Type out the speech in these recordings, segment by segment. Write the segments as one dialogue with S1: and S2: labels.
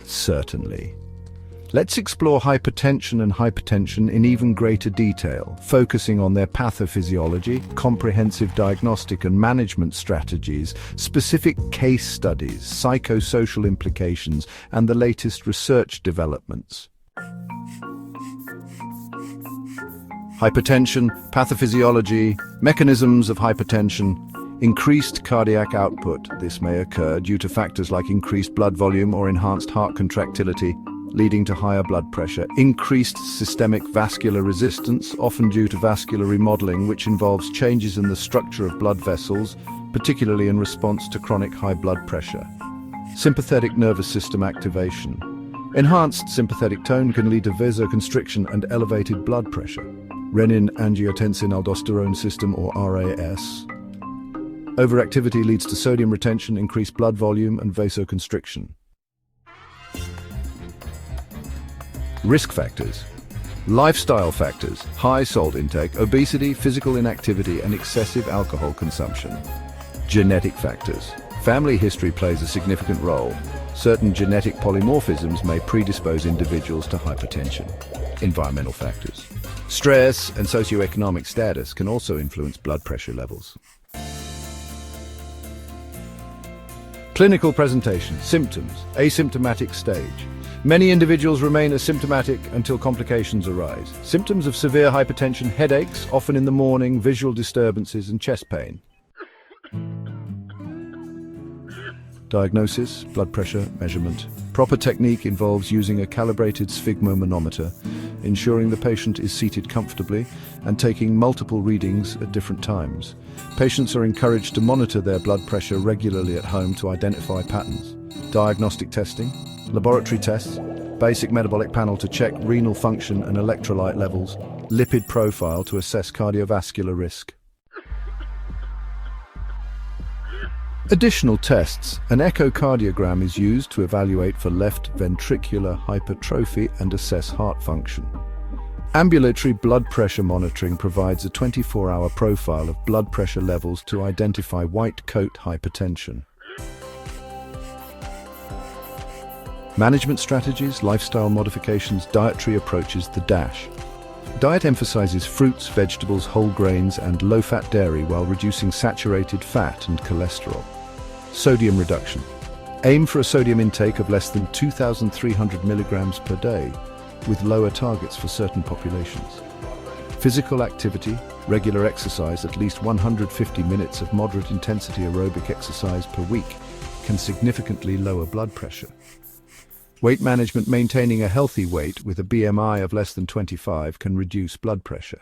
S1: Certainly. Let's explore hypertension and hypotension in even greater detail, focusing on their pathophysiology, comprehensive diagnostic and management strategies, specific case studies, psychosocial implications, and the latest research developments. Hypertension, pathophysiology, mechanisms of hypertension. Increased cardiac output. This may occur due to factors like increased blood volume or enhanced heart contractility, leading to higher blood pressure. Increased systemic vascular resistance, often due to vascular remodeling, which involves changes in the structure of blood vessels, particularly in response to chronic high blood pressure. Sympathetic nervous system activation. Enhanced sympathetic tone can lead to vasoconstriction and elevated blood pressure. Renin-angiotensin-aldosterone system, or RAS. Overactivity leads to sodium retention, increased blood volume, and vasoconstriction. Risk factors. Lifestyle factors: high salt intake, obesity, physical inactivity, and excessive alcohol consumption. Genetic factors. Family history plays a significant role. Certain genetic polymorphisms may predispose individuals to hypertension. Environmental factors. Stress and socioeconomic status can also influence blood pressure levels. Clinical presentation. Symptoms. Asymptomatic stage. Many individuals remain asymptomatic until complications arise. Symptoms of severe hypertension: headaches, often in the morning, visual disturbances, and chest pain. Diagnosis, blood pressure measurement. Proper technique involves using a calibrated sphygmomanometer, ensuring the patient is seated comfortably and taking multiple readings at different times. Patients are encouraged to monitor their blood pressure regularly at home to identify patterns. Diagnostic testing, laboratory tests, basic metabolic panel to check renal function and electrolyte levels, lipid profile to assess cardiovascular risk. Additional tests. An echocardiogram is used to evaluate for left ventricular hypertrophy and assess heart function. Ambulatory blood pressure monitoring provides a 24-hour profile of blood pressure levels to identify white coat hypertension. Management strategies, lifestyle modifications, dietary approaches. The DASH. Diet emphasizes fruits, vegetables, whole grains, and low-fat dairy while reducing saturated fat and cholesterol. Sodium reduction. Aim for a sodium intake of less than 2,300 milligrams per day, with lower targets for certain populations. Physical activity, regular exercise, at least 150 minutes of moderate intensity aerobic exercise per week, can significantly lower blood pressure. Weight management. Maintaining a healthy weight with a BMI of less than 25 can reduce blood pressure.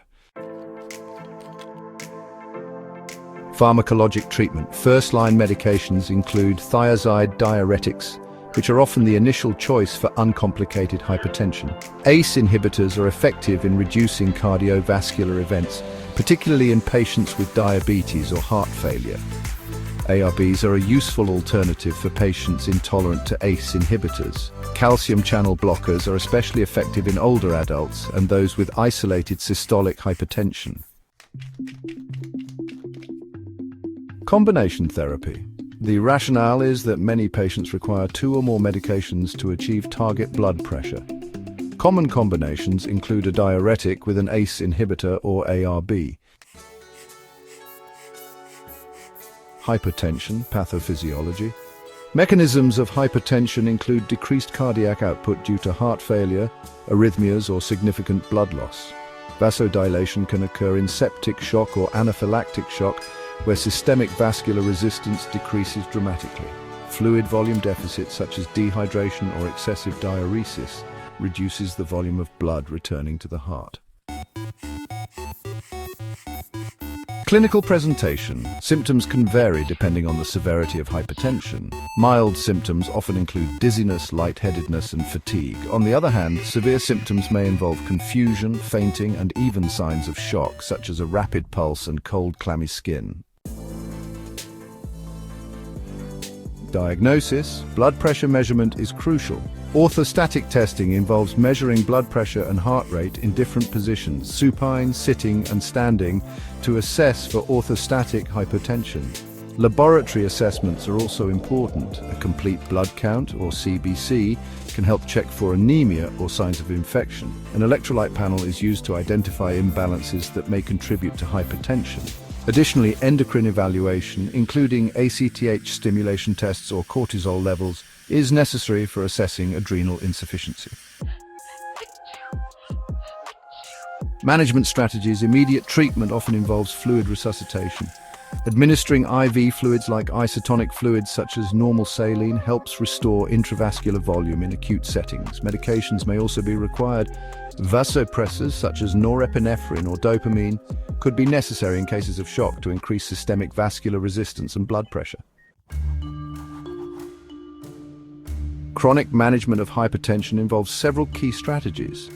S1: Pharmacologic treatment. First-line medications include thiazide diuretics, which are often the initial choice for uncomplicated hypertension. ACE inhibitors are effective in reducing cardiovascular events, particularly in patients with diabetes or heart failure. ARBs are a useful alternative for patients intolerant to ACE inhibitors. Calcium channel blockers are especially effective in older adults and those with isolated systolic hypertension. Combination therapy. The rationale is that many patients require 2 or more medications to achieve target blood pressure. Common combinations include a diuretic with an ACE inhibitor or ARB. Hypertension, pathophysiology. Mechanisms of hypertension include decreased cardiac output due to heart failure, arrhythmias, or significant blood loss. Vasodilation can occur in septic shock or anaphylactic shock, where systemic vascular resistance decreases dramatically. Fluid volume deficit, such as dehydration or excessive diuresis, reduces the volume of blood returning to the heart. Clinical presentation. Symptoms can vary depending on the severity of hypertension. Mild symptoms often include dizziness, lightheadedness, and fatigue. On the other hand, severe symptoms may involve confusion, fainting, and even signs of shock, such as a rapid pulse and cold, clammy skin. Diagnosis. Blood pressure measurement is crucial. Orthostatic testing involves measuring blood pressure and heart rate in different positions, supine, sitting, and standing, to assess for orthostatic hypotension. Laboratory assessments are also important. A complete blood count, or CBC, can help check for anemia or signs of infection. An electrolyte panel is used to identify imbalances that may contribute to hypertension. Additionally, endocrine evaluation, including ACTH stimulation tests or cortisol levels, is necessary for assessing adrenal insufficiency. Management strategies. Immediate treatment often involves fluid resuscitation. Administering IV fluids like isotonic fluids such as normal saline helps restore intravascular volume in acute settings. Medications may also be required. Vasopressors such as norepinephrine or dopamine could be necessary in cases of shock to increase systemic vascular resistance and blood pressure. Chronic management of hypertension involves several key strategies.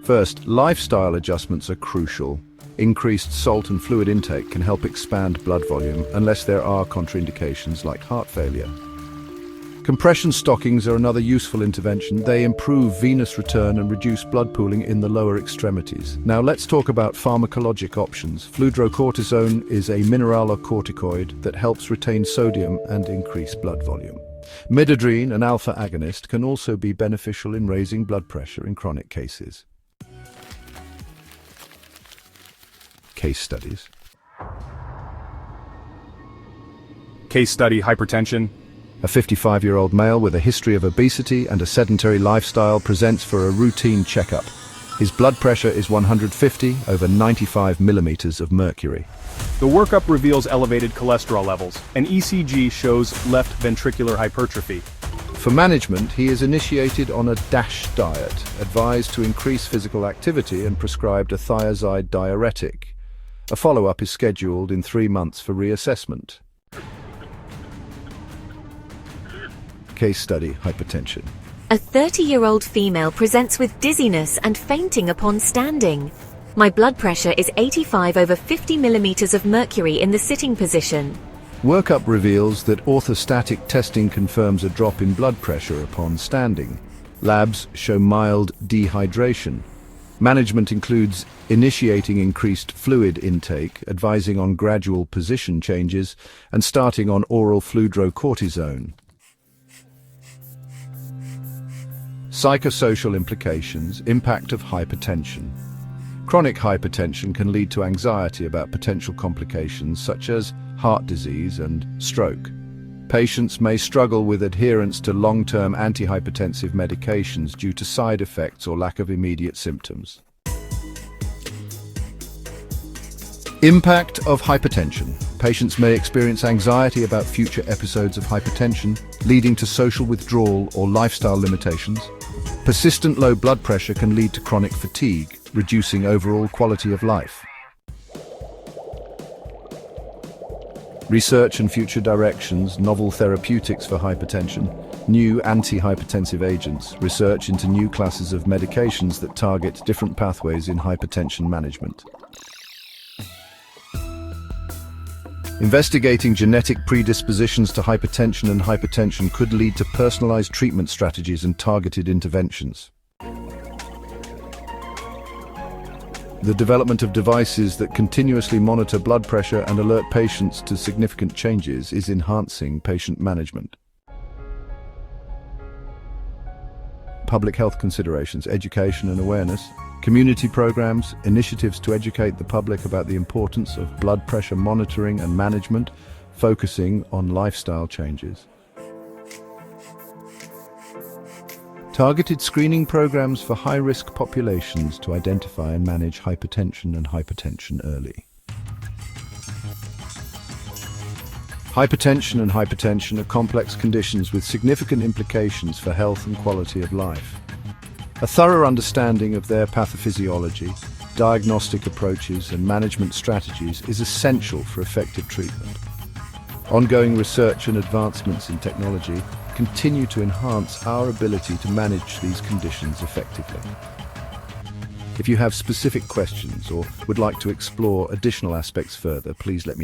S1: First, lifestyle adjustments are crucial. Increased salt and fluid intake can help expand blood volume unless there are contraindications like heart failure. Compression stockings are another useful intervention. They improve venous return and reduce blood pooling in the lower extremities. Now let's talk about pharmacologic options. Fludrocortisone is a mineralocorticoid that helps retain sodium and increase blood volume. Midodrine, an alpha agonist, can also be beneficial in raising blood pressure in chronic cases. Case studies.
S2: Case study: hypertension.
S1: A 55-year-old male with a history of obesity and a sedentary lifestyle presents for a routine checkup. His blood pressure is 150 over 95 millimeters of mercury.
S2: The workup reveals elevated cholesterol levels. An ECG shows left ventricular hypertrophy.
S1: For management, he is initiated on a DASH diet, advised to increase physical activity and prescribed a thiazide diuretic. A follow-up is scheduled in 3 months for reassessment. Case study: hypertension.
S3: A 30-year-old female presents with dizziness and fainting upon standing. My blood pressure is 85 over 50 millimeters of mercury in the sitting position.
S1: Workup reveals that orthostatic testing confirms a drop in blood pressure upon standing. Labs show mild dehydration. Management includes initiating increased fluid intake, advising on gradual position changes, and starting on oral fludrocortisone. Psychosocial implications. Impact of hypertension. Chronic hypertension can lead to anxiety about potential complications such as heart disease and stroke. Patients may struggle with adherence to long-term antihypertensive medications due to side effects or lack of immediate symptoms. Impact of hypertension. Patients may experience anxiety about future episodes of hypertension, leading to social withdrawal or lifestyle limitations. Persistent low blood pressure can lead to chronic fatigue, reducing overall quality of life. Research and future directions. Novel therapeutics for hypertension, new antihypertensive agents, research into new classes of medications that target different pathways in hypertension management. Investigating genetic predispositions to hypertension and hypertension could lead to personalized treatment strategies and targeted interventions. The development of devices that continuously monitor blood pressure and alert patients to significant changes is enhancing patient management. Public health considerations, education and awareness, community programs, initiatives to educate the public about the importance of blood pressure monitoring and management, focusing on lifestyle changes. Targeted screening programs for high-risk populations to identify and manage hypertension and hypertension early. Hypertension and hypertension are complex conditions with significant implications for health and quality of life. A thorough understanding of their pathophysiology, diagnostic approaches, and management strategies is essential for effective treatment. Ongoing research and advancements in technology continue to enhance our ability to manage these conditions effectively. If you have specific questions or would like to explore additional aspects further, please let me know.